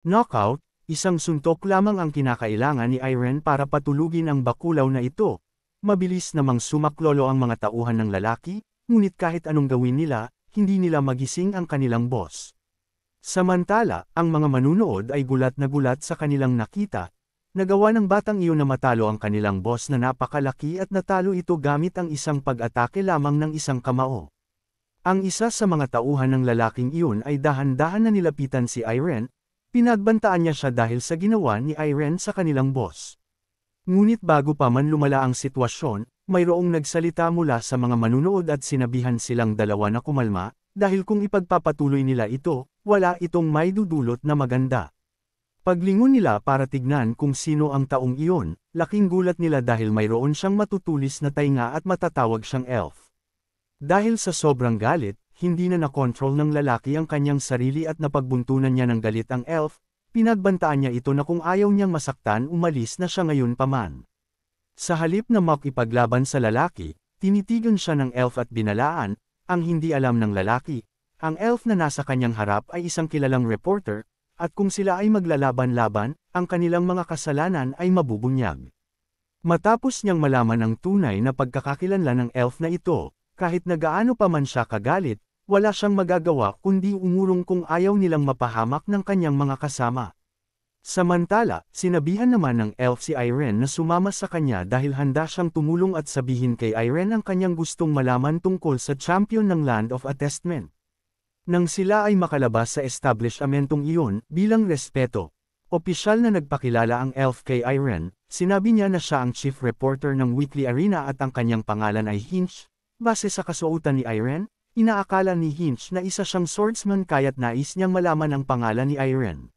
Knockout, isang suntok lamang ang kinakailangan ni Irene para patulugin ang bakulaw na ito. Mabilis namang sumaklolo ang mga tauhan ng lalaki, ngunit kahit anong gawin nila, hindi nila magising ang kanilang boss. Samantala, ang mga manunood ay gulat na gulat sa kanilang nakita. Nagawa ng batang iyon na matalo ang kanilang boss na napakalaki at natalo ito gamit ang isang pag-atake lamang ng isang kamao. Ang isa sa mga tauhan ng lalaking iyon ay dahan-dahan na nilapitan si Irene. Pinagbantaan niya siya dahil sa ginawa ni Irene sa kanilang boss. Ngunit bago pa man lumala ang sitwasyon, mayroong nagsalita mula sa mga manunood at sinabihan silang dalawa na kumalma, dahil kung ipagpapatuloy nila ito, wala itong may dudulot na maganda. Paglingon nila para tignan kung sino ang taong iyon, laking gulat nila dahil mayroon siyang matutulis na tainga at matatawag siyang elf. Dahil sa sobrang galit, hindi na nakontrol ng lalaki ang kanyang sarili at napagbuntunan niya ng galit ang elf, pinagbantaan niya ito na kung ayaw niyang masaktan umalis na siya ngayon pa man. Sa halip na makipaglaban sa lalaki, tinitigan siya ng elf at binalaan, ang hindi alam ng lalaki, ang elf na nasa kanyang harap ay isang kilalang reporter, at kung sila ay maglalaban-laban, ang kanilang mga kasalanan ay mabubunyag. Matapos niyang malaman ang tunay na pagkakakilanlan ng elf na ito, kahit na gaano pa man siya kagalit, wala siyang magagawa kundi umurong kung ayaw nilang mapahamak ng kanyang mga kasama. Samantala, sinabihan naman ng elf si Irene na sumama sa kanya dahil handa siyang tumulong at sabihin kay Irene ang kanyang gustong malaman tungkol sa champion ng Land of Attestment. Nang sila ay makalabas sa establishmentong iyon, bilang respeto, opisyal na nagpakilala ang elf kay Irene, sinabi niya na siya ang chief reporter ng Weekly Arena at ang kanyang pangalan ay Hinch. Base sa kasuotan ni Irene, inaakala ni Hinch na isa siyang swordsman kaya't nais niyang malaman ang pangalan ni Irene.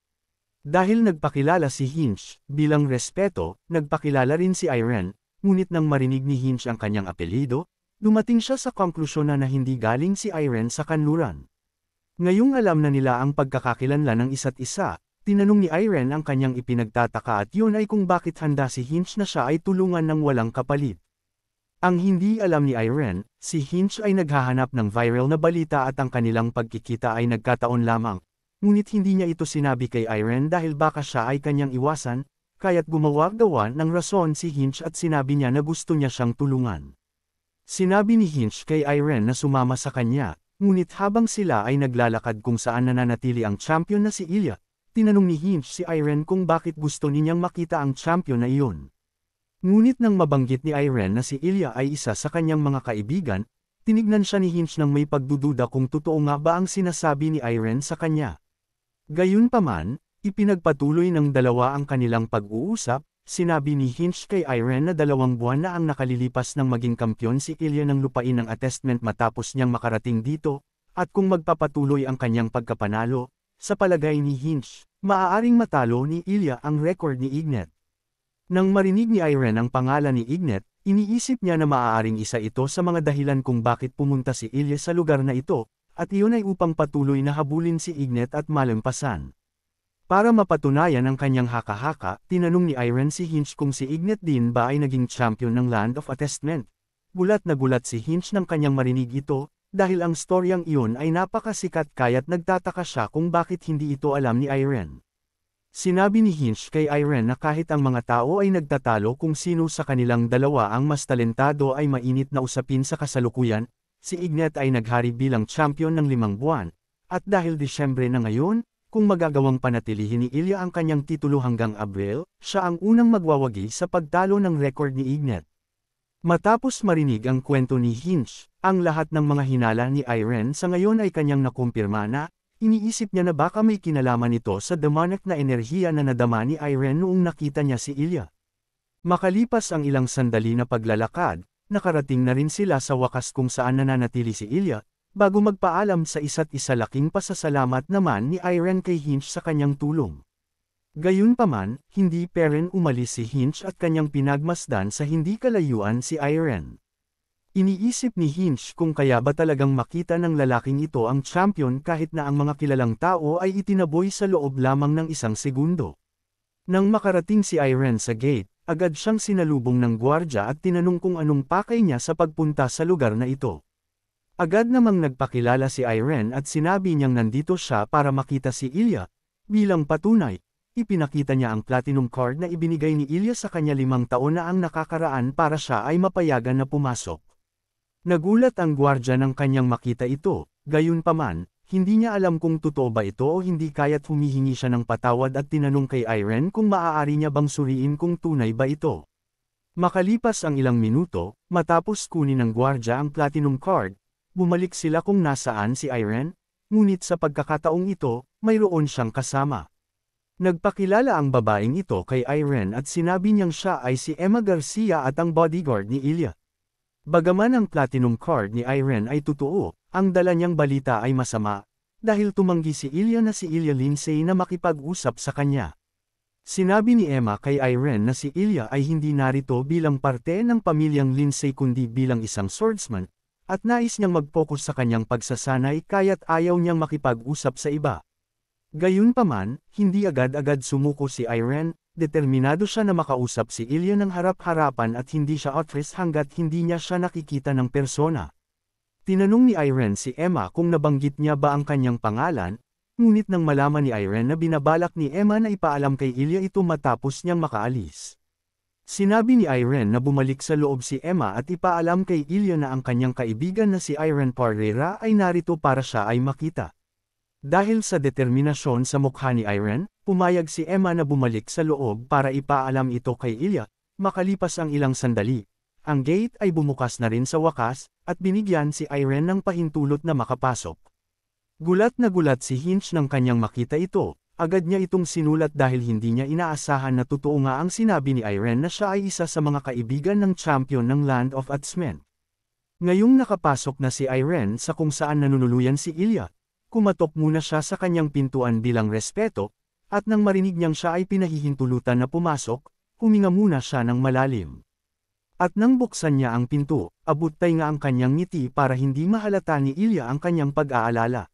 Dahil nagpakilala si Hinch, bilang respeto, nagpakilala rin si Irene, ngunit nang marinig ni Hinch ang kanyang apelyido, dumating siya sa konklusyon na hindi galing si Irene sa kanluran. Ngayong alam na nila ang pagkakakilanlan ng isa't isa, tinanong ni Irene ang kanyang ipinagtataka at yun ay kung bakit handa si Hinch na siya ay tulungan ng walang kapalit. Ang hindi alam ni Irene, si Hinch ay naghahanap ng viral na balita at ang kanilang pagkikita ay nagkataon lamang. Ngunit hindi niya ito sinabi kay Irene dahil baka siya ay kanyang iwasan, kaya't gumawa-gawa ng rason si Hinch at sinabi niya na gusto niya siyang tulungan. Sinabi ni Hinch kay Irene na sumama sa kanya, ngunit habang sila ay naglalakad kung saan nananatili ang champion na si Ilya, tinanong ni Hinch si Irene kung bakit gusto niyang makita ang champion na iyon. Ngunit nang mabanggit ni Irene na si Ilya ay isa sa kanyang mga kaibigan, tinignan siya ni Hinch nang may pagdududa kung totoo nga ba ang sinasabi ni Irene sa kanya. Gayunpaman, ipinagpatuloy ng dalawa ang kanilang pag-uusap, sinabi ni Hinch kay Irene na 2 buwan na ang nakalilipas nang maging kampyon si Ilya ng lupain ng attestment matapos niyang makarating dito, at kung magpapatuloy ang kanyang pagkapanalo, sa palagay ni Hinch, maaaring matalo ni Ilya ang record ni Ignet. Nang marinig ni Irene ang pangalan ni Ignet, iniisip niya na maaaring isa ito sa mga dahilan kung bakit pumunta si Ilya sa lugar na ito, at iyon ay upang patuloy na habulin si Ignet at malampasan. Para mapatunayan ang kanyang haka-haka, tinanong ni Irene si Hinch kung si Ignet din ba ay naging champion ng Land of Attestment. Gulat na gulat si Hinch nang kanyang marinig ito, dahil ang storyang iyon ay napakasikat kaya't nagtataka siya kung bakit hindi ito alam ni Irene. Sinabi ni Hinch kay Irene na kahit ang mga tao ay nagtatalo kung sino sa kanilang dalawa ang mas talentado ay mainit na usapin sa kasalukuyan, si Ignet ay naghari bilang champion ng 5 buwan, at dahil Disyembre na ngayon, kung magagawang panatilihin ni Ilya ang kanyang titulo hanggang Abril, siya ang unang magwawagi sa pagtalo ng record ni Ignet. Matapos marinig ang kwento ni Hinch, ang lahat ng mga hinala ni Irene sa ngayon ay kanyang nakumpirma na, iniisip niya na baka may kinalaman ito sa demonic na enerhiya na nadama ni Irene noong nakita niya si Ilya. Makalipas ang ilang sandali na paglalakad, nakarating na rin sila sa wakas kung saan nananatili si Ilya, bago magpaalam sa isa't isa laking pasasalamat naman ni Irene kay Hinch sa kanyang tulong. Gayunpaman, hindi pa rin umalis si Hinch at kanyang pinagmasdan sa hindi kalayuan si Irene. Iniisip ni Hinch kung kaya ba talagang makita ng lalaking ito ang champion kahit na ang mga kilalang tao ay itinaboy sa loob lamang ng 1 segundo. Nang makarating si Irene sa gate, agad siyang sinalubong ng gwardya at tinanong kung anong pakay niya sa pagpunta sa lugar na ito. Agad namang nagpakilala si Irene at sinabi niyang nandito siya para makita si Ilya, Bilang patunay, ipinakita niya ang platinum card na ibinigay ni Ilya sa kanya 5 taon na ang nakakaraan para siya ay mapayagan na pumasok. Nagulat ang gwardya nang kanyang makita ito, gayunpaman, hindi niya alam kung totoo ba ito o hindi kaya't humihingi siya ng patawad at tinanong kay Irene kung maaari niya bang suriin kung tunay ba ito. Makalipas ang ilang minuto, matapos kunin ng gwardya ang platinum card, bumalik sila kung nasaan si Irene, ngunit sa pagkakataong ito, mayroon siyang kasama. Nagpakilala ang babaeng ito kay Irene at sinabi niyang siya ay si Emma Garcia at ang bodyguard ni Ilya. Bagaman ang platinum card ni Irene ay totoo, ang dala niyang balita ay masama, dahil tumanggi si Ilya na si Ilya Lindsay na makipag-usap sa kanya. Sinabi ni Emma kay Irene na si Ilya ay hindi narito bilang parte ng pamilyang Lindsay kundi bilang isang swordsman, at nais niyang mag-focus sa kanyang pagsasanay kaya't ayaw niyang makipag-usap sa iba. Gayunpaman, hindi agad-agad sumuko si Irene, determinado siya na makausap si Ilya ng harap-harapan at hindi siya atras hanggat hindi niya siya nakikita ng persona. Tinanong ni Irene si Emma kung nabanggit niya ba ang kanyang pangalan, ngunit nang malaman ni Irene na binabalak ni Emma na ipaalam kay Ilya ito matapos niyang makaalis. Sinabi ni Irene na bumalik sa loob si Emma at ipaalam kay Ilya na ang kanyang kaibigan na si Irene Parrera ay narito para siya ay makita. Dahil sa determinasyon sa mukha ni Irene, pumayag si Emma na bumalik sa loob para ipaalam ito kay Ilya. Makalipas ang ilang sandali, ang gate ay bumukas na rin sa wakas, at binigyan si Irene ng pahintulot na makapasok. Gulat na gulat si Hinch nang kanyang makita ito, agad niya itong sinulat dahil hindi niya inaasahan na totoo nga ang sinabi ni Irene na siya ay isa sa mga kaibigan ng champion ng Land of Atsmen. Ngayong nakapasok na si Irene sa kung saan nanunuluyan si Ilya, kumatok muna siya sa kanyang pintuan bilang respeto, at nang marinig niyang siya ay pinahihintulutan na pumasok, huminga muna siya ng malalim. At nang buksan niya ang pinto, abutay nga ang kanyang ngiti para hindi mahalata ni Ilya ang kanyang pag-aalala.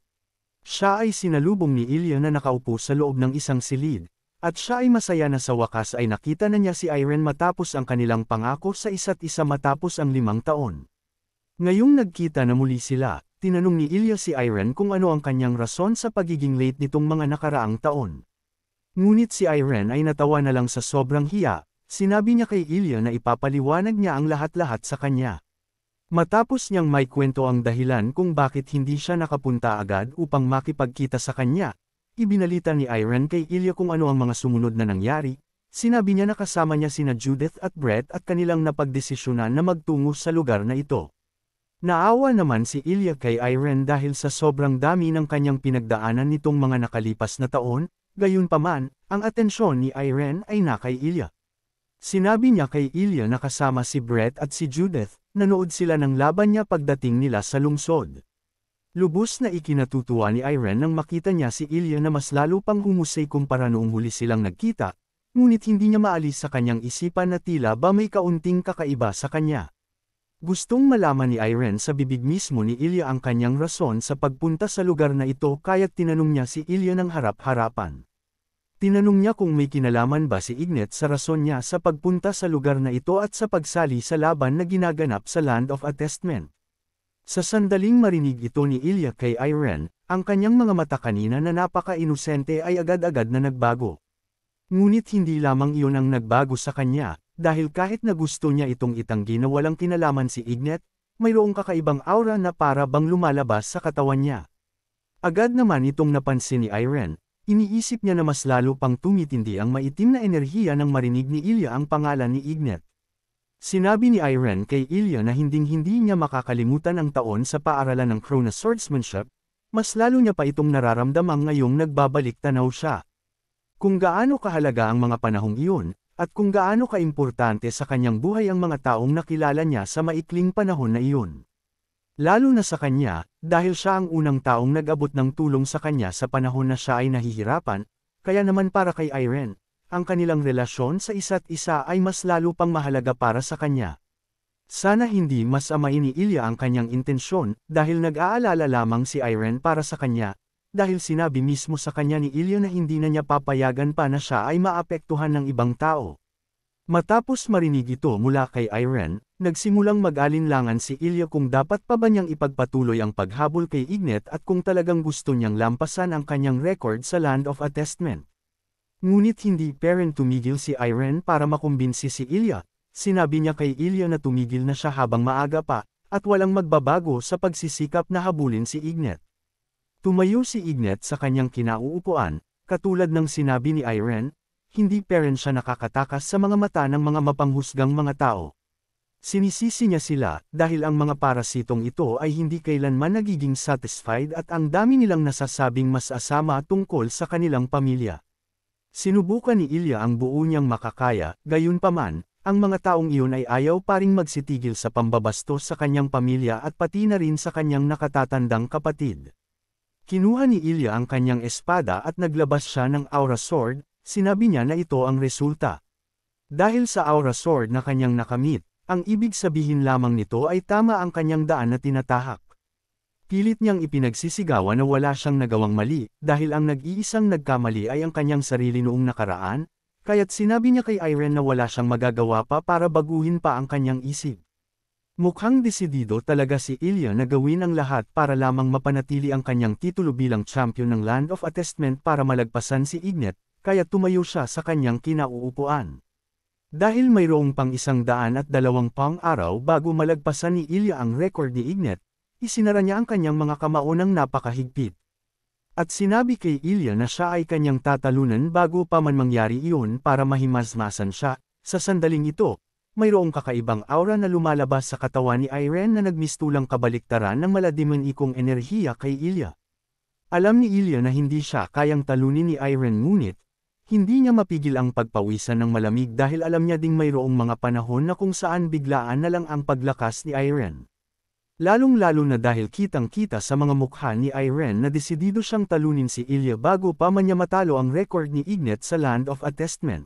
Siya ay sinalubong ni Ilya na nakaupo sa loob ng isang silid, at siya ay masaya na sa wakas ay nakita na niya si Irene matapos ang kanilang pangako sa isa't isa matapos ang 5 taon. Ngayong nagkita na muli sila, tinanong ni Ilya si Irene kung ano ang kanyang rason sa pagiging late nitong mga nakaraang taon. Ngunit si Irene ay natawa na lang sa sobrang hiya, sinabi niya kay Ilya na ipapaliwanag niya ang lahat-lahat sa kanya. Matapos niyang may kwento ang dahilan kung bakit hindi siya nakapunta agad upang makipagkita sa kanya, ibinalita ni Irene kay Ilya kung ano ang mga sumunod na nangyari, sinabi niya na kasama niya sina Judith at Brett at kanilang napagdesisyonan na magtungo sa lugar na ito. Naawa naman si Ilya kay Irene dahil sa sobrang dami ng kanyang pinagdaanan nitong mga nakalipas na taon, gayunpaman, ang atensyon ni Irene ay na kay Ilya. Sinabi niya kay Ilya na kasama si Brett at si Judith, nanood sila ng laban niya pagdating nila sa lungsod. Lubos na ikinatutuwa ni Irene nang makita niya si Ilya na mas lalo pang humusay kumpara noong huli silang nagkita, ngunit hindi niya maalis sa kanyang isipan na tila ba may kaunting kakaiba sa kanya. Gustong malaman ni Irene sa bibig mismo ni Ilya ang kanyang rason sa pagpunta sa lugar na ito kaya't tinanong niya si Ilya ng harap-harapan. Tinanong niya kung may kinalaman ba si Ignet sa rason niya sa pagpunta sa lugar na ito at sa pagsali sa laban na ginaganap sa Land of Attestment. Sa sandaling marinig ito ni Ilya kay Irene, ang kanyang mga mata kanina na napaka-inosente ay agad-agad na nagbago. Ngunit hindi lamang iyon ang nagbago sa kanya, dahil kahit na gusto niya itong itanggi na walang kinalaman si Ignet, mayroong kakaibang aura na para bang lumalabas sa katawan niya. Agad naman itong napansin ni Irene. Iniisip niya na mas lalo pang tumitindi ang maitim na enerhiya nang marinig ni Ilya ang pangalan ni Ignet. Sinabi ni Irene kay Ilya na hinding-hindi niya makakalimutan ang taon sa paaralan ng Krona Swordsmanship, mas lalo niya pa itong nararamdamang ngayong nagbabalik tanaw siya. Kung gaano kahalaga ang mga panahong iyon, at kung gaano kaimportante sa kanyang buhay ang mga taong nakilala niya sa maikling panahon na iyon. Lalo na sa kanya, dahil siya ang unang taong nag-abot ng tulong sa kanya sa panahon na siya ay nahihirapan, kaya naman para kay Irene, ang kanilang relasyon sa isa't isa ay mas lalo pang mahalaga para sa kanya. Sana hindi mas amain ni Ilya ang kanyang intensyon, dahil nag-aalala lamang si Irene para sa kanya, dahil sinabi mismo sa kanya ni Ilya na hindi na niya papayagan pa na siya ay maapektuhan ng ibang tao. Matapos marinig ito mula kay Irene, Nagsimulang mag-alinlangan si Ilya kung dapat pa ba niyang ipagpatuloy ang paghabol kay Ignet at kung talagang gusto niyang lampasan ang kanyang record sa Land of Attestment. Ngunit hindi parent tumigil si Irene para makumbinsi si Ilya. Sinabi niya kay Ilya na tumigil na siya habang maaga pa, at walang magbabago sa pagsisikap na habulin si Ignet. Tumayo si Ignet sa kanyang kinauupuan, katulad ng sinabi ni Irene, hindi parent siya nakakatakas sa mga mata ng mga mapanghusgang mga tao. Sinisisi niya sila dahil ang mga parasitong ito ay hindi kailanman nagiging satisfied at ang dami nilang nasasabing mas asama tungkol sa kanilang pamilya. Sinubukan ni Ilya ang buo niyang makakaya, gayunpaman, ang mga taong iyon ay ayaw pa ring magsitigil sa pambabastos sa kanyang pamilya at pati na rin sa kanyang nakatatandang kapatid. Kinuha ni Ilya ang kanyang espada at naglabas siya ng Aura Sword, sinabi niya na ito ang resulta. Dahil sa Aura Sword na kanyang nakamit, ang ibig sabihin lamang nito ay tama ang kanyang daan na tinatahak. Pilit niyang ipinagsisigawan na wala siyang nagawang mali, dahil ang nag-iisang nagkamali ay ang kanyang sarili noong nakaraan, kaya't sinabi niya kay Irene na wala siyang magagawa pa para baguhin pa ang kanyang isip. Mukhang desidido talaga si Ilya na gawin ang lahat para lamang mapanatili ang kanyang titulo bilang champion ng Land of Attestment para malagpasan si Ignet, kaya tumayo siya sa kanyang kinauupuan. Dahil mayroong pang 120 araw bago malagpasan ni Ilya ang record ni Ignet, isinara niya ang kanyang mga kamao ng napakahigpit. At sinabi kay Ilya na siya ay kanyang tatalunan bago pa man mangyari iyon para mahimasmasan siya. Sa sandaling ito, mayroong kakaibang aura na lumalabas sa katawan ni Irene na nagmistulang kabaliktaran ng maladimanikong enerhiya kay Ilya. Alam ni Ilya na hindi siya kayang talunin ni Irene ngunit, hindi niya mapigil ang pagpawisan ng malamig dahil alam niya ding mayroong mga panahon na kung saan biglaan na lang ang paglakas ni Irene. Lalong-lalo na dahil kitang-kita sa mga mukha ni Irene na desidido siyang talunin si Ilya bago pa man niya matalo ang record ni Ignet sa Land of Attestment.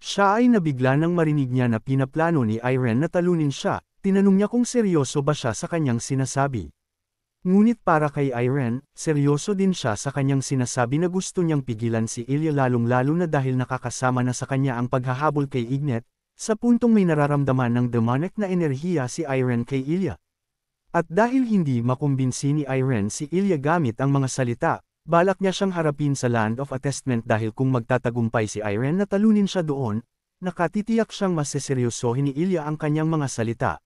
Siya ay nabigla nang marinig niya na pinaplano ni Irene na talunin siya, tinanong niya kung seryoso ba siya sa kanyang sinasabi. Ngunit para kay Irene, seryoso din siya sa kanyang sinasabi na gusto niyang pigilan si Ilya lalong-lalo na dahil nakakasama na sa kanya ang paghahabol kay Ignet, sa puntong may nararamdaman ng demonic na enerhiya si Irene kay Ilya. At dahil hindi makumbinsi ni Irene si Ilya gamit ang mga salita, balak niya siyang harapin sa Land of Attestment dahil kung magtatagumpay si Irene na talunin siya doon, nakatitiyak siyang maseseryosohin ni Ilya ang kanyang mga salita.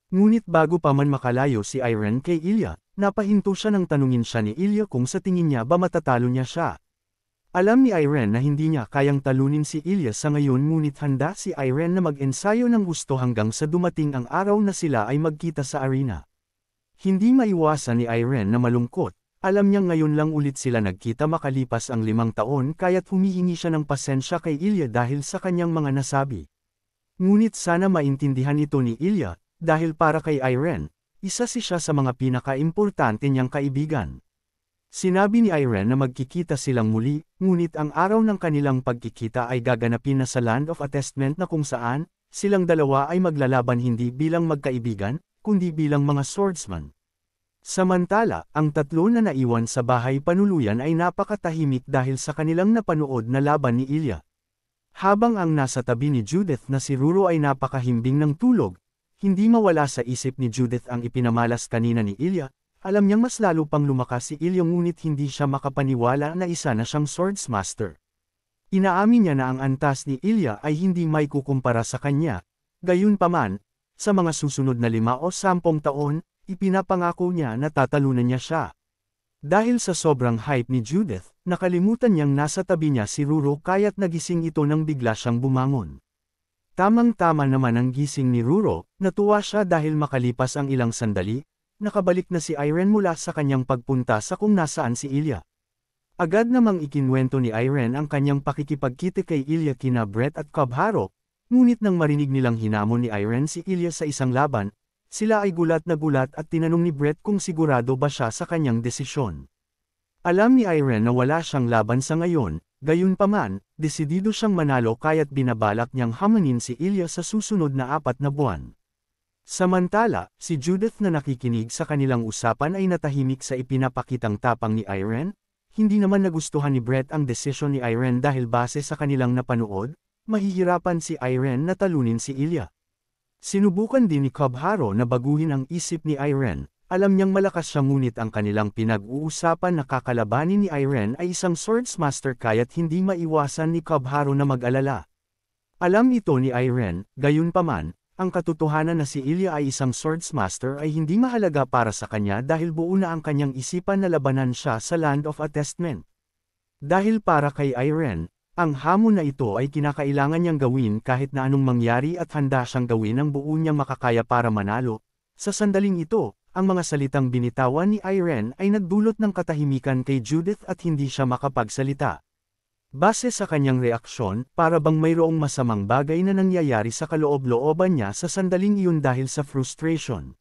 Ngunit bago pa man makalayo si Irene kay Ilya, napahinto siya nang tanungin siya ni Ilya kung sa tingin niya ba matatalo niya siya. Alam ni Irene na hindi niya kayang talunin si Ilya sa ngayon ngunit handa si Irene na mag-ensayo ng gusto hanggang sa dumating ang araw na sila ay magkita sa arena. Hindi maiwasan ni Irene na malungkot, alam niyang ngayon lang ulit sila nagkita makalipas ang 5 taon kaya't humihingi siya ng pasensya kay Ilya dahil sa kanyang mga nasabi. Ngunit sana maintindihan ito ni Ilya, dahil para kay Irene, isa siya sa mga pinaka-importante niyang kaibigan. Sinabi ni Irene na magkikita silang muli, ngunit ang araw ng kanilang pagkikita ay gaganapin na sa Land of Attestment na kung saan, silang dalawa ay maglalaban hindi bilang magkaibigan, kundi bilang mga swordsman. Samantala, ang tatlo na naiwan sa bahay panuluyan ay napakatahimik dahil sa kanilang napanood na laban ni Ilya. Habang ang nasa tabi ni Judith na si Ruro ay napakahimbing ng tulog, hindi mawala sa isip ni Judith ang ipinamalas kanina ni Ilya. Alam niyang mas lalo pang lumakas si Ilya ngunit hindi siya makapaniwala na isa na siyang swordsmaster. Inaamin niya na ang antas ni Ilya ay hindi may kukumpara sa kanya, gayunpaman, sa mga susunod na 5 o 10 taon, ipinapangako niya na tatalunan niya siya. Dahil sa sobrang hype ni Judith, nakalimutan niyang nasa tabi niya si Ruro kaya't nagising ito nang bigla siyang bumangon. Tamang-tama naman ang gising ni Ruro, natuwa siya dahil makalipas ang ilang sandali, nakabalik na si Irene mula sa kanyang pagpunta sa kung nasaan si Ilya. Agad namang ikinwento ni Irene ang kanyang pakikipagkita kay Ilya kina Brett at Cobharo, ngunit nang marinig nilang hinamon ni Irene si Ilya sa isang laban, sila ay gulat na gulat at tinanong ni Brett kung sigurado ba siya sa kanyang desisyon. Alam ni Irene na wala siyang laban sa ngayon, gayunpaman, desidido siyang manalo kaya't binabalak niyang hamanin si Ilya sa susunod na 4 na buwan. Samantala, si Judith na nakikinig sa kanilang usapan ay natahimik sa ipinapakitang tapang ni Irene. Hindi naman nagustuhan ni Brett ang desisyon ni Irene dahil base sa kanilang napanood, mahihirapan si Irene na talunin si Ilya. Sinubukan din ni Kobayashi na baguhin ang isip ni Irene. Alam niyang malakas siya ngunit ang kanilang pinag-uusapan na kakalabanin ni Irene ay isang swordsmaster kaya't hindi maiwasan ni Kobayashi na mag-alala. Alam ito ni Irene, gayunpaman, ang katotohanan na si Ilya ay isang swordsmaster ay hindi mahalaga para sa kanya dahil buo na ang kanyang isipan na labanan siya sa Land of Attestment. Dahil para kay Irene, ang hamon na ito ay kinakailangan niyang gawin kahit na anong mangyari at handa siyang gawin ang buo niyang makakaya para manalo. Sa sandaling ito, ang mga salitang binitawan ni Irene ay nagdulot ng katahimikan kay Judith at hindi siya makapagsalita. Base sa kanyang reaksyon, para bang mayroong masamang bagay na nangyayari sa kaloob-looban niya sa sandaling iyon dahil sa frustration.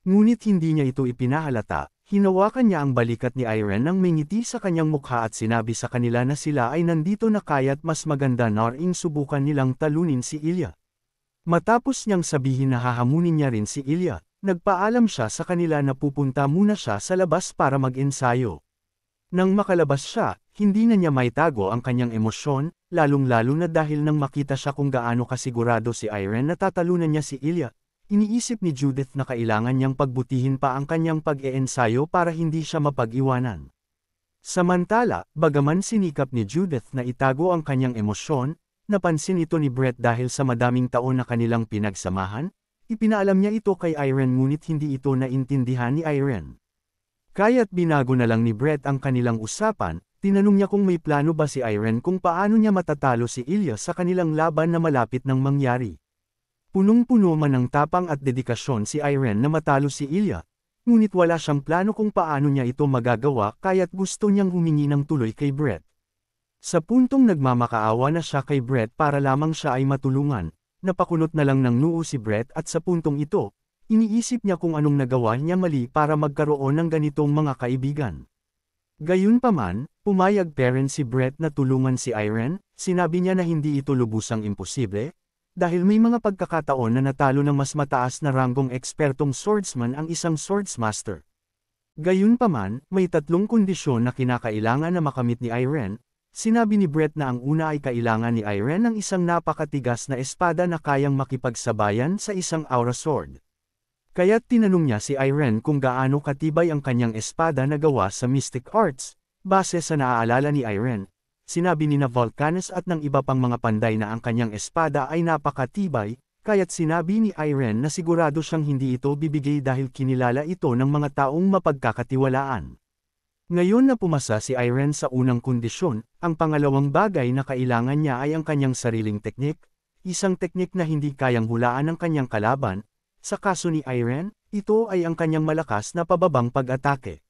Ngunit hindi niya ito ipinahalata, hinawakan niya ang balikat ni Irene nang may ngiti sa kanyang mukha at sinabi sa kanila na sila ay nandito na kaya't mas maganda na ring subukan nilang talunin si Ilya. Matapos niyang sabihin na hahamunin niya rin si Ilya, nagpaalam siya sa kanila na pupunta muna siya sa labas para mag-ensayo. Nang makalabas siya, hindi na niya maitago ang kanyang emosyon, lalong-lalo na dahil nang makita siya kung gaano kasigurado si Irene na tatalunan niya si Ilya, iniisip ni Judith na kailangan niyang pagbutihin pa ang kanyang pag-eensayo para hindi siya mapag-iwanan. Samantala, bagaman sinikap ni Judith na itago ang kanyang emosyon, napansin ito ni Brett dahil sa madaming taon na kanilang pinagsamahan. Ipinaalam niya ito kay Irene ngunit hindi ito naintindihan ni Irene. Kaya't binago na lang ni Brett ang kanilang usapan, tinanong niya kung may plano ba si Irene kung paano niya matatalo si Ilya sa kanilang laban na malapit nang mangyari. Punong-puno man ng tapang at dedikasyon si Irene na matalo si Ilya, ngunit wala siyang plano kung paano niya ito magagawa kaya't gusto niyang humingi ng tuloy kay Brett. Sa puntong nagmamakaawa na siya kay Brett para lamang siya ay matulungan, napakunot na lang ng noo si Brett at sa puntong ito, iniisip niya kung anong nagawa niya mali para magkaroon ng ganitong mga kaibigan. Gayunpaman, pumayag pa rin si Brett na tulungan si Irene, sinabi niya na hindi ito lubusang imposible, dahil may mga pagkakataon na natalo ng mas mataas na ranggong ekspertong swordsman ang isang swordsmaster. Gayunpaman, may tatlong kondisyon na kinakailangan na makamit ni Irene. Sinabi ni Brett na ang una ay kailangan ni Irene ng isang napakatigas na espada na kayang makipagsabayan sa isang aura sword. Kaya't tinanong niya si Irene kung gaano katibay ang kanyang espada na gawa sa mystic arts. Base sa naaalala ni Irene, sinabi ni Volcanus at ng iba pang mga panday na ang kanyang espada ay napakatibay, kaya't sinabi ni Irene na sigurado siyang hindi ito bibigay dahil kinilala ito ng mga taong mapagkakatiwalaan. Ngayon na pumasa si Irene sa unang kondisyon, ang pangalawang bagay na kailangan niya ay ang kanyang sariling teknik, isang teknik na hindi kayang hulaan ng kanyang kalaban. Sa kaso ni Irene, ito ay ang kanyang malakas na pababang pag-atake.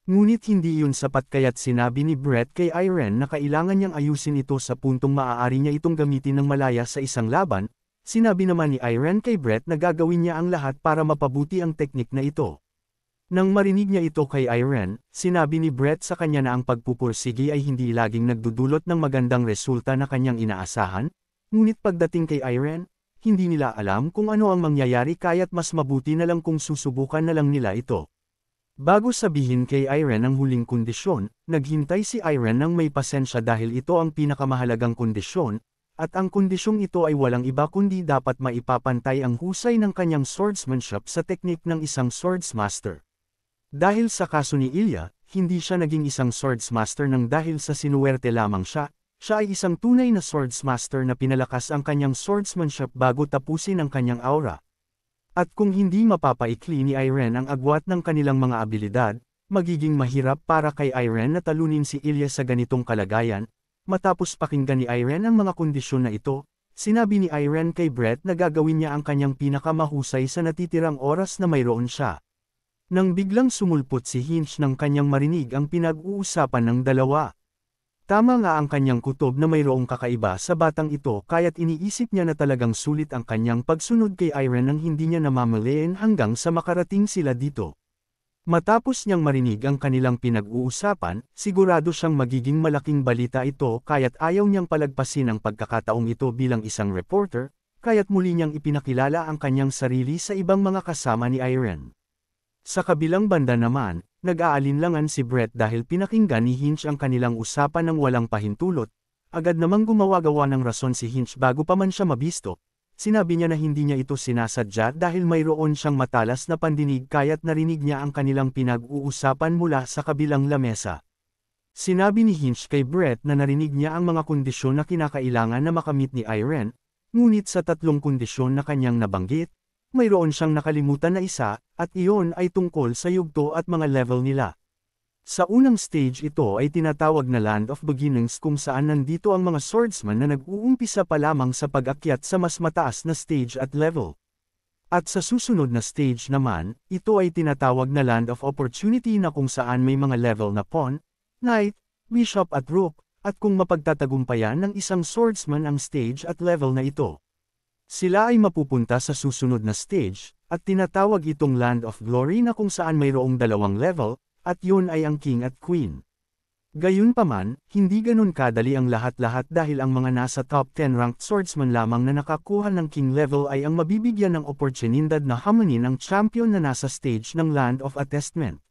Ngunit hindi yun sapat kaya't sinabi ni Brett kay Irene na kailangan niyang ayusin ito sa puntong maaari niya itong gamitin ng malaya sa isang laban. Sinabi naman ni Irene kay Brett na gagawin niya ang lahat para mapabuti ang teknik na ito. Nang marinig niya ito kay Irene, sinabi ni Brett sa kanya na ang pagpupursigi ay hindi laging nagdudulot ng magandang resulta na kanyang inaasahan, ngunit pagdating kay Irene, hindi nila alam kung ano ang mangyayari kaya't mas mabuti na lang kung susubukan na lang nila ito. Bago sabihin kay Irene ang huling kondisyon, naghintay si Irene ng may pasensya dahil ito ang pinakamahalagang kondisyon, at ang kondisyong ito ay walang iba kundi dapat maipapantay ang husay ng kanyang swordsmanship sa teknik ng isang swordsmaster. Dahil sa kaso ni Ilya, hindi siya naging isang swordsmaster nang dahil sa sinuwerte lamang siya ay isang tunay na swordsmaster na pinalakas ang kanyang swordsmanship bago tapusin ang kanyang aura. At kung hindi mapapaikli ni Irene ang agwat ng kanilang mga abilidad, magiging mahirap para kay Irene na talunin si Ilya sa ganitong kalagayan. Matapos pakinggan ni Irene ang mga kondisyon na ito, sinabi ni Irene kay Brett na gagawin niya ang kanyang pinakamahusay sa natitirang oras na mayroon siya. Nang biglang sumulpot si Hinch nang kanyang marinig ang pinag-uusapan ng dalawa. Tama nga ang kanyang kutob na mayroong kakaiba sa batang ito kaya't iniisip niya na talagang sulit ang kanyang pagsunod kay Irene nang hindi niya namamalayan hanggang sa makarating sila dito. Matapos niyang marinig ang kanilang pinag-uusapan, sigurado siyang magiging malaking balita ito kaya't ayaw niyang palagpasin ang pagkakataong ito bilang isang reporter, kaya't muli niyang ipinakilala ang kanyang sarili sa ibang mga kasama ni Irene. Sa kabilang banda naman, nag-aalinlangan si Brett dahil pinakinggan ni Hinch ang kanilang usapan ng walang pahintulot, agad namang gumawa-gawa ng rason si Hinch bago pa man siya mabisto. sinabi niya na hindi niya ito sinasadya dahil mayroon siyang matalas na pandinig kaya't narinig niya ang kanilang pinag-uusapan mula sa kabilang lamesa. Sinabi ni Hinch kay Brett na narinig niya ang mga kondisyon na kinakailangan na makamit ni Irene, ngunit sa tatlong kondisyon na kanyang nabanggit, mayroon siyang nakalimutan na isa, at iyon ay tungkol sa yugto at mga level nila. Sa unang stage ito ay tinatawag na Land of Beginnings kung saan nandito ang mga swordsman na nag-uumpisa pa lamang sa pag-akyat sa mas mataas na stage at level. At sa susunod na stage naman, ito ay tinatawag na Land of Opportunity na kung saan may mga level na pawn, knight, bishop at rook, at kung mapagtatagumpayan ng isang swordsman ang stage at level na ito. Sila ay mapupunta sa susunod na stage, at tinatawag itong Land of Glory na kung saan mayroong dalawang level, at yun ay ang King at Queen. Gayunpaman, hindi ganun kadali ang lahat-lahat dahil ang mga nasa top 10 ranked swordsman lamang na nakakuha ng King level ay ang mabibigyan ng oportunidad na hamunin ang champion na nasa stage ng Land of Attestment.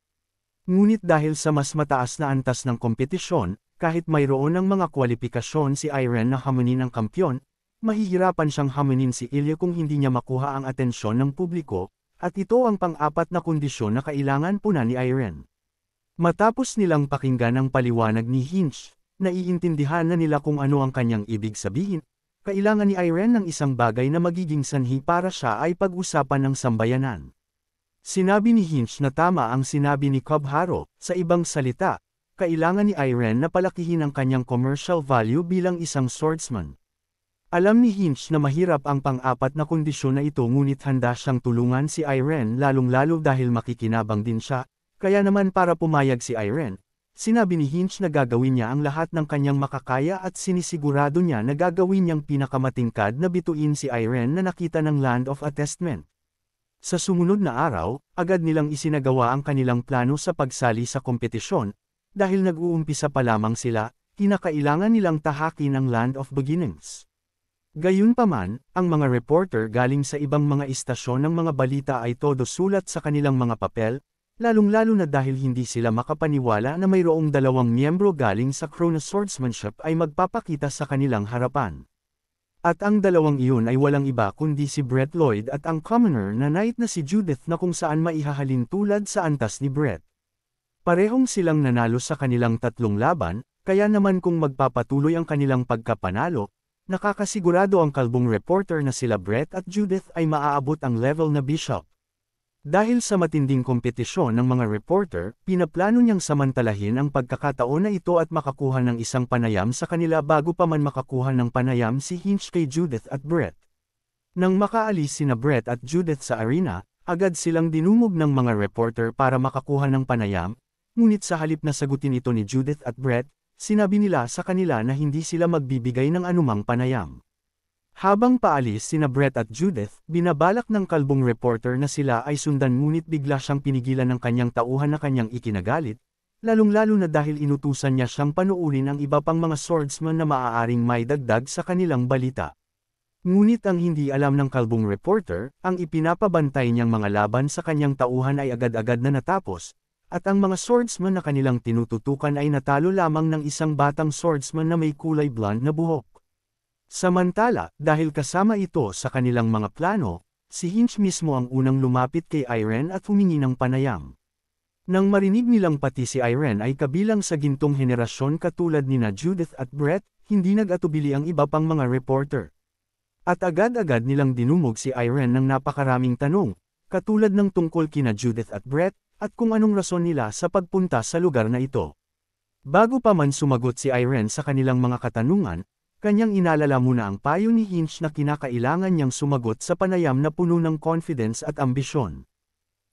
Ngunit dahil sa mas mataas na antas ng kompetisyon, kahit mayroon ng mga kwalifikasyon si Irene na hamunin ang kampiyon, mahihirapan siyang hamunin si Ilya kung hindi niya makuha ang atensyon ng publiko, at ito ang pang-apat na kondisyon na kailangan punan ni Irene. Matapos nilang pakinggan ang paliwanag ni Hinch, naiintindihan na nila kung ano ang kanyang ibig sabihin, kailangan ni Irene ng isang bagay na magiging sanhi para siya ay pag-usapan ng sambayanan. Sinabi ni Hinch na tama ang sinabi ni Cobb Haro, sa ibang salita, kailangan ni Irene na palakihin ang kanyang commercial value bilang isang swordsman. Alam ni Hinch na mahirap ang pang-apat na kondisyon na ito ngunit handa siyang tulungan si Irene lalong-lalo dahil makikinabang din siya, kaya naman para pumayag si Irene, sinabi ni Hinch na gagawin niya ang lahat ng kanyang makakaya at sinisigurado niya na gagawin niyang pinakamatingkad na bituin si Irene na nakita ng Land of Attestment. Sa sumunod na araw, agad nilang isinagawa ang kanilang plano sa pagsali sa kompetisyon, dahil nag-uumpisa pa lamang sila, kinakailangan nilang tahakin ang Land of Beginnings. Gayunpaman, ang mga reporter galing sa ibang mga istasyon ng mga balita ay todo sulat sa kanilang mga papel, lalong-lalo na dahil hindi sila makapaniwala na mayroong dalawang miyembro galing sa Kronos Swordsmanship ay magpapakita sa kanilang harapan. At ang dalawang iyon ay walang iba kundi si Brett Lloyd at ang commoner na knight na si Judith na kung saan maihahalin tulad sa antas ni Brett. Parehong silang nanalo sa kanilang tatlong laban, kaya naman kung magpapatuloy ang kanilang pagkapanalo, nakakasigurado ang kalbong reporter na sila Brett at Judith ay maaabot ang level na bishop. Dahil sa matinding kompetisyon ng mga reporter, pinaplano niyang samantalahin ang pagkakataon na ito at makakuha ng isang panayam sa kanila bago pa man makakuha ng panayam si Hinch kay Judith at Brett. Nang makaalis sina Brett at Judith sa arena, agad silang dinumog ng mga reporter para makakuha ng panayam, ngunit sa halip na sagutin ito ni Judith at Brett, sinabi nila sa kanila na hindi sila magbibigay ng anumang panayam. Habang paalis sina Brett at Judith, binabalak ng kalbong reporter na sila ay sundan ngunit bigla siyang pinigilan ng kanyang tauhan na kanyang ikinagalit, lalong-lalo na dahil inutusan niya siyang panuurin ang iba pang mga swordsman na maaaring may dagdag sa kanilang balita. Ngunit ang hindi alam ng kalbong reporter, ang ipinapabantay niyang mga laban sa kanyang tauhan ay agad-agad na natapos, at ang mga swordsman na kanilang tinututukan ay natalo lamang ng isang batang swordsman na may kulay blonde na buhok. Samantala, dahil kasama ito sa kanilang mga plano, si Hinch mismo ang unang lumapit kay Irene at humingi ng panayam. Nang marinig nilang pati si Irene ay kabilang sa gintong henerasyon katulad nina Judith at Brett, hindi nag-atubili ang iba pang mga reporter. At agad-agad nilang dinumog si Irene ng napakaraming tanong, katulad ng tungkol kina Judith at Brett, at kung anong rason nila sa pagpunta sa lugar na ito. Bago pa man sumagot si Irene sa kanilang mga katanungan, kanyang inalala muna ang payo ni Hinch na kinakailangan niyang sumagot sa panayam na puno ng confidence at ambisyon.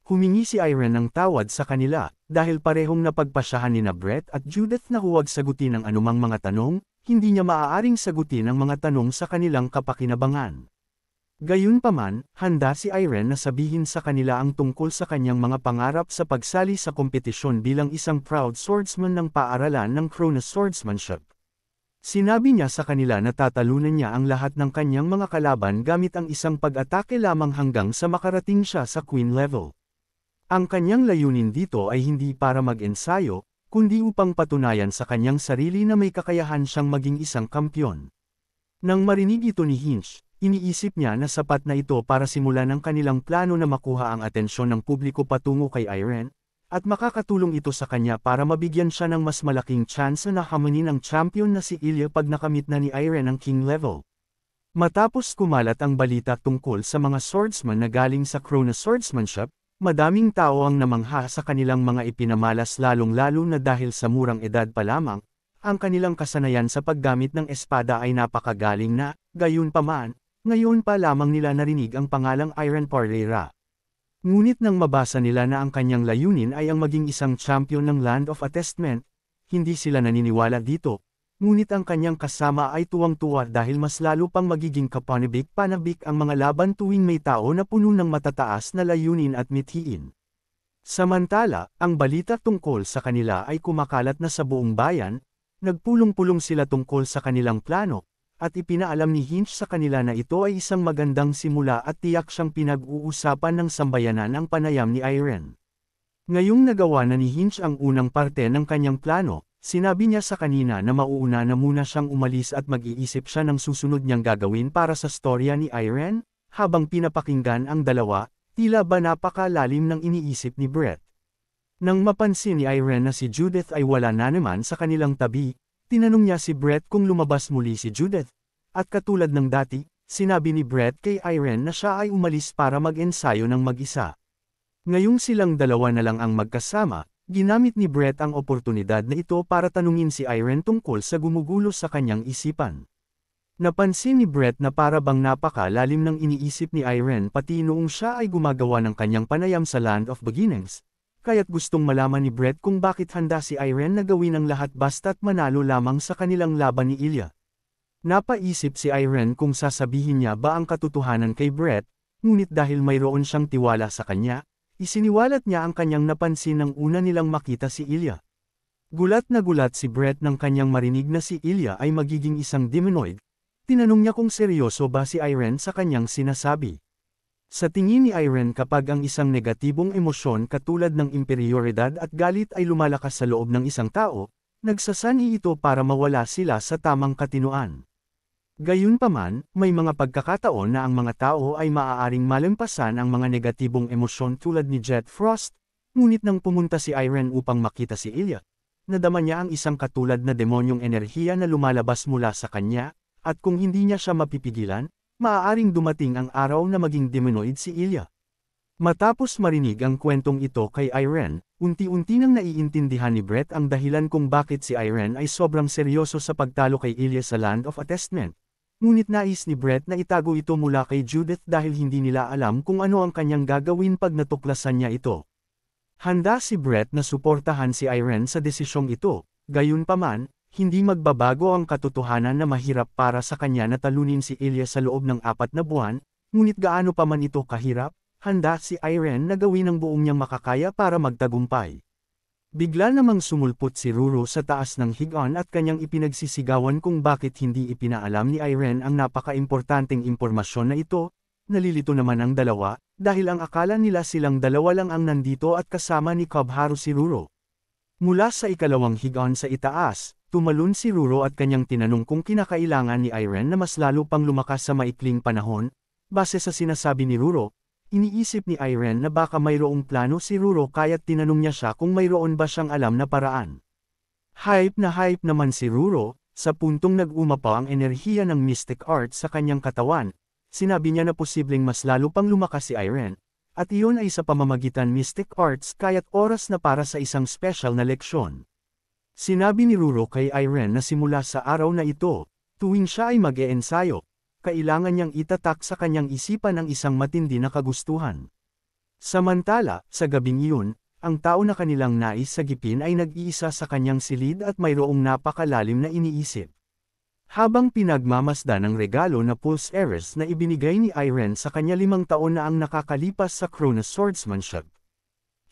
Humingi si Irene ng tawad sa kanila, dahil parehong napagpasyahan ni Brett at Judith na huwag sagutin ang anumang mga tanong, hindi niya maaaring sagutin ang mga tanong sa kanilang kapakinabangan. Gayunpaman, handa si Irene na sabihin sa kanila ang tungkol sa kanyang mga pangarap sa pagsali sa kompetisyon bilang isang proud swordsman ng paaralan ng Kronos Swordsmanship. Sinabi niya sa kanila na tatalunan niya ang lahat ng kanyang mga kalaban gamit ang isang pag-atake lamang hanggang sa makarating siya sa Queen level. Ang kanyang layunin dito ay hindi para mag-ensayo, kundi upang patunayan sa kanyang sarili na may kakayahan siyang maging isang kampiyon. Nang marinig ito ni Hinch, Iniisip niya na sapat na ito para simulan ang kanilang plano na makuha ang atensyon ng publiko patungo kay Irene, at makakatulong ito sa kanya para mabigyan siya ng mas malaking chance na hamunin ang champion na si Ilya pag nakamit na ni Irene ang king level. Matapos kumalat ang balita tungkol sa mga swordsman na galing sa Krona Swordsmanship, madaming tao ang namangha sa kanilang mga ipinamalas lalong-lalo na dahil sa murang edad pa lamang, ang kanilang kasanayan sa paggamit ng espada ay napakagaling na, gayunpaman, ngayon pa lamang nila narinig ang pangalang Irene Pereira. Ngunit nang mabasa nila na ang kanyang layunin ay ang maging isang champion ng Land of Attestment, hindi sila naniniwala dito, ngunit ang kanyang kasama ay tuwang-tuwa dahil mas lalo pang magiging kapanabik ang mga laban tuwing may tao na puno ng matataas na layunin at mithiin. Samantala, ang balita tungkol sa kanila ay kumakalat na sa buong bayan, nagpulong-pulong sila tungkol sa kanilang plano, at ipinaalam ni Hinch sa kanila na ito ay isang magandang simula at tiyak siyang pinag-uusapan ng sambayanan ang panayam ni Irene. Ngayong nagawa na ni Hinch ang unang parte ng kanyang plano, sinabi niya sa kanina na mauuna na muna siyang umalis at mag-iisip siya ng susunod niyang gagawin para sa storya ni Irene, habang pinapakinggan ang dalawa, tila ba napakalalim ng iniisip ni Brett. Nang mapansin ni Irene na si Judith ay wala na naman sa kanilang tabi, tinanong niya si Brett kung lumabas muli si Judith, at katulad ng dati, sinabi ni Brett kay Irene na siya ay umalis para mag-ensayo ng mag-isa. Ngayong silang dalawa na lang ang magkasama, ginamit ni Brett ang oportunidad na ito para tanungin si Irene tungkol sa gumugulo sa kanyang isipan. Napansin ni Brett na para bang napakalalim ng iniisip ni Irene pati noong siya ay gumagawa ng kanyang panayam sa Land of Beginnings, kaya't gustong malaman ni Brett kung bakit handa si Irene na gawin ang lahat basta't manalo lamang sa kanilang laban ni Ilya. Napaisip si Irene kung sasabihin niya ba ang katotohanan kay Brett, ngunit dahil mayroon siyang tiwala sa kanya, isiniwalat niya ang kanyang napansin nang una nilang makita si Ilya. Gulat na gulat si Brett nang kanyang marinig na si Ilya ay magiging isang demonoid. Tinanong niya kung seryoso ba si Irene sa kanyang sinasabi. Sa tingin ni Irene kapag ang isang negatibong emosyon katulad ng imperioridad at galit ay lumalakas sa loob ng isang tao, nagsasani ito para mawala sila sa tamang katinoan. Gayunpaman, may mga pagkakataon na ang mga tao ay maaaring malampasan ang mga negatibong emosyon tulad ni Jet Frost, ngunit nang pumunta si Irene upang makita si Ilya, nadama niya ang isang katulad na demonyong enerhiya na lumalabas mula sa kanya, at kung hindi niya siya mapipigilan, maaaring dumating ang araw na maging demonoid si Ilya. Matapos marinig ang kwentong ito kay Irene, unti-unti nang naiintindihan ni Brett ang dahilan kung bakit si Irene ay sobrang seryoso sa pagtalo kay Ilya sa Land of Attestment. Ngunit nais ni Brett na itago ito mula kay Judith dahil hindi nila alam kung ano ang kanyang gagawin pag natuklasan niya ito. Handa si Brett na suportahan si Irene sa desisyong ito, gayunpaman, hindi magbabago ang katotohanan na mahirap para sa kanya na talunin si Ilya sa loob ng 4 na buwan, ngunit gaano pa man ito kahirap, handa si Irene na gawin ang buong niyang makakaya para magtagumpay. Bigla namang sumulpot si Ruro sa taas ng higaan at kanyang ipinagsisigawan kung bakit hindi ipinaalam ni Irene ang napaka-importanteng impormasyon na ito. Nalilito naman ang dalawa, dahil ang akala nila silang dalawa lang ang nandito at kasama ni Kobayashi si Ruro. Mula sa ikalawang higaan sa itaas, tumalon si Ruro at kanyang tinanong kung kinakailangan ni Irene na mas lalo pang lumakas sa maikling panahon. Base sa sinasabi ni Ruro, iniisip ni Irene na baka mayroong plano si Ruro kaya't tinanong niya siya kung mayroon ba siyang alam na paraan. Hype na hype naman si Ruro, sa puntong nag-umapaw ang enerhiya ng mystic art sa kanyang katawan. Sinabi niya na posibleng mas lalo pang lumakas si Irene, at iyon ay sa pamamagitan mystic arts kaya't oras na para sa isang special na leksyon. Sinabi ni Ruro kay Irene na simula sa araw na ito, tuwing siya ay mag-e-ensayo, kailangan niyang itatak sa kanyang isipan ang isang matindi na kagustuhan. Samantala, sa gabing iyon, ang tao na kanilang nais sagipin ay nag-iisa sa kanyang silid at mayroong napakalalim na iniisip. Habang pinagmamasdan ng regalo na Pulse Heiress na ibinigay ni Irene sa kanya 5 taon na ang nakakalipas sa Krona Swordsmanship.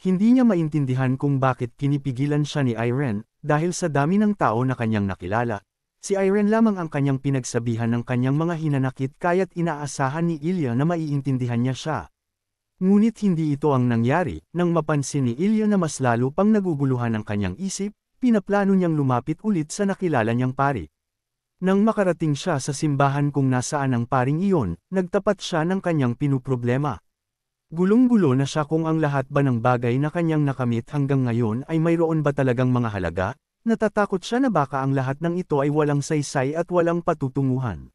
Hindi niya maintindihan kung bakit pinipigilan siya ni Irene, dahil sa dami ng tao na kanyang nakilala. Si Irene lamang ang kanyang pinagsabihan ng kanyang mga hinanakit kaya't inaasahan ni Ilya na maiintindihan niya siya. Ngunit hindi ito ang nangyari, nang mapansin ni Ilya na mas lalo pang naguguluhan ang kanyang isip, pinaplano niyang lumapit ulit sa nakilala niyang pari. Nang makarating siya sa simbahan kung nasaan ang paring iyon, nagtapat siya ng kanyang pinuproblema. Gulong-gulo na siya kung ang lahat ba ng bagay na kanyang nakamit hanggang ngayon ay mayroon ba talagang mga halaga, natatakot siya na baka ang lahat ng ito ay walang saysay at walang patutunguhan.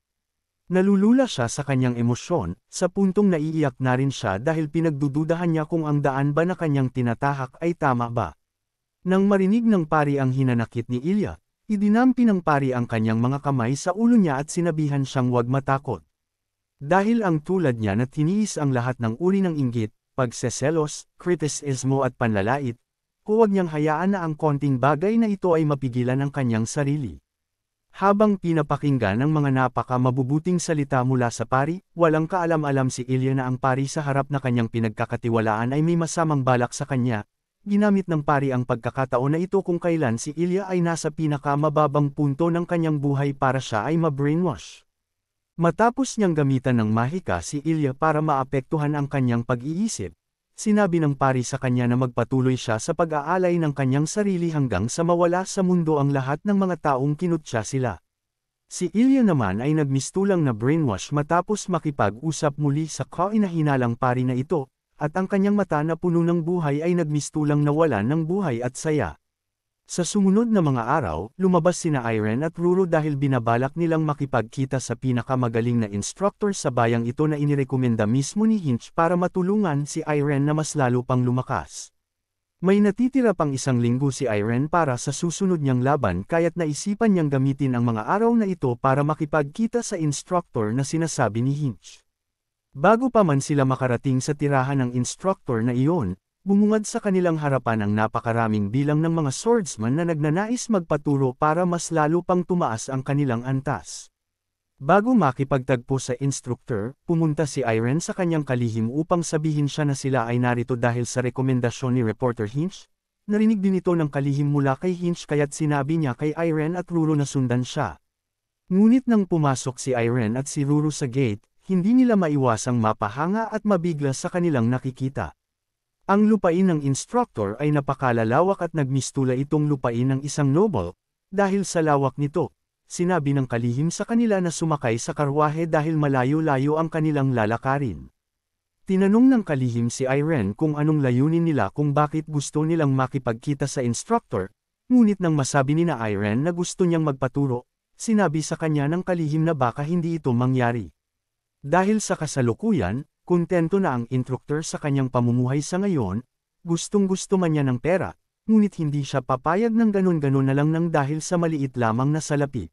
Nalulula siya sa kanyang emosyon, sa puntong naiiyak na rin siya dahil pinagdududahan niya kung ang daan ba na kanyang tinatahak ay tama ba. Nang marinig ng pari ang hinanakit ni Ilya, idinampi ng pari ang kanyang mga kamay sa ulo niya at sinabihan siyang huwag matakot. Dahil ang tulad niya na tiniis ang lahat ng uri ng inggit, pagseselos, kritisismo at panlalait, huwag niyang hayaan na ang konting bagay na ito ay mapigilan ang kanyang sarili. Habang pinapakinggan ang mga napaka-mabubuting salita mula sa pari, walang kaalam-alam si Ilya na ang pari sa harap na kanyang pinagkakatiwalaan ay may masamang balak sa kanya. Ginamit ng pari ang pagkakataon na ito kung kailan si Ilya ay nasa pinakamababang punto ng kanyang buhay para siya ay ma-brainwash. Matapos niyang gamitan ng mahika si Ilya para maapektuhan ang kanyang pag-iisip, sinabi ng pari sa kanya na magpatuloy siya sa pag-aalay ng kanyang sarili hanggang sa mawala sa mundo ang lahat ng mga taong kinutya sila. Si Ilya naman ay nagmistulang na brainwash matapos makipag-usap muli sa kainahinalang pari na ito, at ang kanyang mata na puno ng buhay ay nagmistulang nawalan ng buhay at saya. Sa sumunod na mga araw, lumabas sina Irene at Ruro dahil binabalak nilang makipagkita sa pinakamagaling na instructor sa bayang ito na inirekomenda mismo ni Hinch para matulungan si Irene na mas lalo pang lumakas. May natitira pang isang linggo si Irene para sa susunod niyang laban kaya't naisipan niyang gamitin ang mga araw na ito para makipagkita sa instructor na sinasabi ni Hinch. Bago pa man sila makarating sa tirahan ng instructor na iyon, bumungad sa kanilang harapan ang napakaraming bilang ng mga swordsman na nagnanais magpaturo para mas lalo pang tumaas ang kanilang antas. Bago makipagtagpo sa instructor, pumunta si Irene sa kanyang kalihim upang sabihin siya na sila ay narito dahil sa rekomendasyon ni Reporter Hinch. Narinig din ito ng kalihim mula kay Hinch kaya't sinabi niya kay Irene at Ruro na sundan siya. Ngunit nang pumasok si Irene at si Ruro sa gate, hindi nila maiwasang mapahanga at mabigla sa kanilang nakikita. Ang lupain ng instructor ay napakalalawak at nagmistula itong lupain ng isang noble, dahil sa lawak nito, sinabi ng kalihim sa kanila na sumakay sa karwahe dahil malayo-layo ang kanilang lalakarin. Tinanong ng kalihim si Irene kung anong layunin nila kung bakit gusto nilang makipagkita sa instructor, ngunit nang masabi ni na Irene na gusto niyang magpaturo, sinabi sa kanya ng kalihim na baka hindi ito mangyari. Dahil sa kasalukuyan, kontento na ang instructor sa kanyang pamumuhay sa ngayon, gustong-gusto man niya ng pera, ngunit hindi siya papayag ng ganon-ganon na lang nang dahil sa maliit lamang na salapi.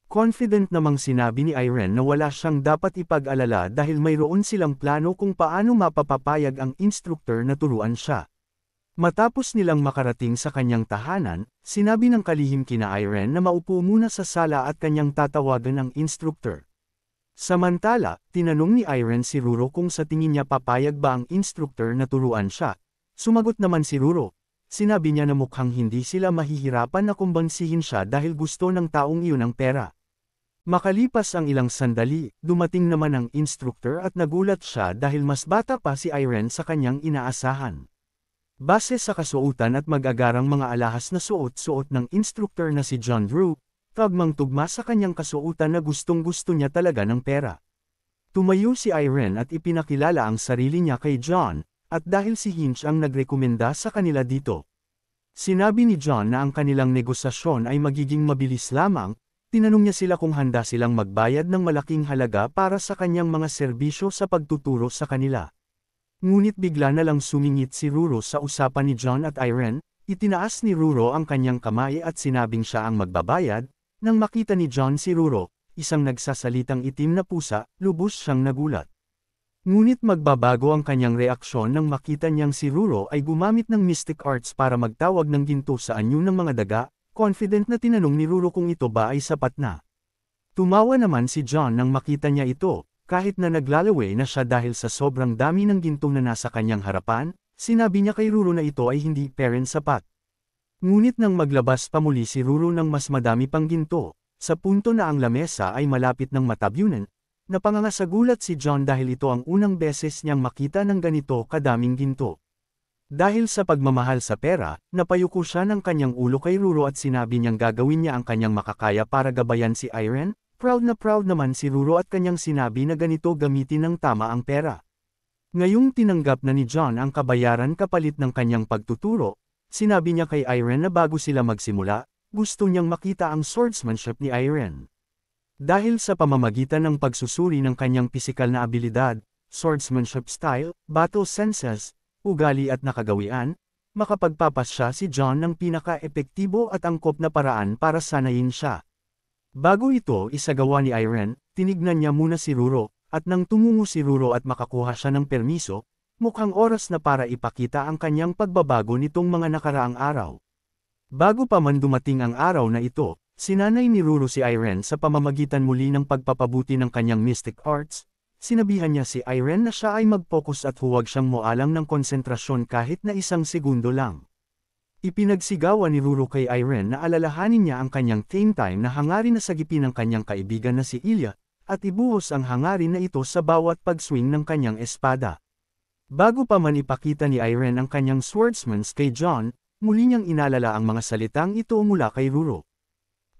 Confident namang sinabi ni Irene na wala siyang dapat ipag-alala dahil mayroon silang plano kung paano mapapapayag ang instructor na turuan siya. Matapos nilang makarating sa kanyang tahanan, sinabi ng kalihim kina Irene na maupo muna sa sala at kanyang tatawagan ang instructor. Samantala, tinanong ni Irene si Ruro kung sa tingin niya papayag ba ang instructor na turuan siya. Sumagot naman si Ruro. Sinabi niya na mukhang hindi sila mahihirapan na kumbinsihin siya dahil gusto ng taong iyon ang pera. Makalipas ang ilang sandali, dumating naman ang instructor at nagulat siya dahil mas bata pa si Irene sa kanyang inaasahan. Base sa kasuotan at mag-agarang mga alahas na suot-suot ng instructor na si John Drew, tugmang-tugma sa kanyang kasuotan na gustong-gusto niya talaga ng pera. Tumayo si Irene at ipinakilala ang sarili niya kay John, at dahil si Hinch ang nagrekomenda sa kanila dito. Sinabi ni John na ang kanilang negosasyon ay magiging mabilis lamang, tinanong niya sila kung handa silang magbayad ng malaking halaga para sa kanyang mga serbisyo sa pagtuturo sa kanila. Ngunit bigla na lang sumingit si Ruro sa usapan ni John at Irene, itinaas ni Ruro ang kanyang kamay at sinabing siya ang magbabayad. Nang makita ni John si Ruro, isang nagsasalitang itim na pusa, lubos siyang nagulat. Ngunit magbabago ang kanyang reaksyon nang makita niyang si Ruro ay gumamit ng mystic arts para magtawag ng ginto sa anyo ng mga daga, confident na tinanong ni Ruro kung ito ba ay sapat na. Tumawa naman si John nang makita niya ito, kahit na naglalaway na siya dahil sa sobrang dami ng ginto na nasa kanyang harapan, sinabi niya kay Ruro na ito ay hindi parent sapat. Ngunit nang maglabas pa muli si Ruro ng mas madami pang ginto, sa punto na ang lamesa ay malapit ng matabyunan, napangangasagulat si John dahil ito ang unang beses niyang makita ng ganito kadaming ginto. Dahil sa pagmamahal sa pera, napayuko siya ng kanyang ulo kay Ruro at sinabi niyang gagawin niya ang kanyang makakaya para gabayan si Irene. Proud naman si Ruro at kanyang sinabi na ganito gamitin ng tama ang pera. Ngayong tinanggap na ni John ang kabayaran kapalit ng kanyang pagtuturo, sinabi niya kay Irene na bago sila magsimula, gusto niyang makita ang swordsmanship ni Irene. Dahil sa pamamagitan ng pagsusuri ng kanyang pisikal na abilidad, swordsmanship style, battle senses, ugali at nakagawian, makapagpapasya si John ng pinaka-epektibo at angkop na paraan para sanayin siya. Bago ito isagawa ni Irene, tinignan niya muna si Ruro, at nang tumungo si Ruro at makakuha siya ng permiso, mukhang oras na para ipakita ang kanyang pagbabago nitong mga nakaraang araw. Bago pa man dumating ang araw na ito, sinanay ni Ruro si Irene sa pamamagitan muli ng pagpapabuti ng kanyang mystic arts. Sinabihan niya si Irene na siya ay mag-focus at huwag siyang moalang ng konsentrasyon kahit na isang segundo lang. Ipinagsigawan ni Ruro kay Irene na alalahanin niya ang kanyang game time na hangarin na sagipin ng kanyang kaibigan na si Ilya, at ibuhos ang hangarin na ito sa bawat pag-swing ng kanyang espada. Bago pa man ipakita ni Irene ang kanyang swordsman's kay John, muli niyang inalala ang mga salitang ito mula kay Ruro.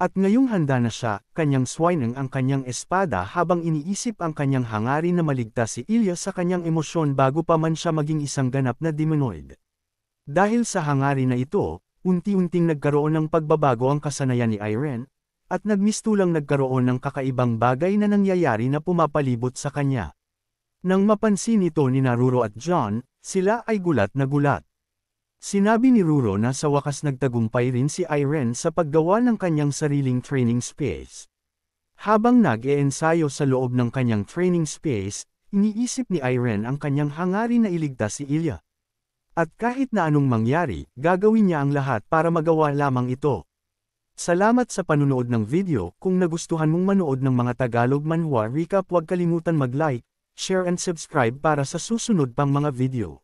At ngayong handa na siya, kanyang swineng ang kanyang espada habang iniisip ang kanyang hangarin na maligtas si Ilya sa kanyang emosyon bago pa man siya maging isang ganap na demonoid. Dahil sa hangarin na ito, unti-unting nagkaroon ng pagbabago ang kasanayan ni Irene, at nagmistulang nagkaroon ng kakaibang bagay na nangyayari na pumapalibot sa kanya. Nang mapansin ito ni Ruro at John, sila ay gulat na gulat. Sinabi ni Ruro na sa wakas nagtagumpay rin si Irene sa paggawa ng kanyang sariling training space. Habang nag-eensayo sa loob ng kanyang training space, iniisip ni Irene ang kanyang hangarin na iligtas si Ilya. At kahit na anong mangyari, gagawin niya ang lahat para magawa lamang ito. Salamat sa panunood ng video. Kung nagustuhan mong manood ng mga Tagalog manhwa recap, huwag kalimutan mag-like, share and subscribe para sa susunod pang mga video.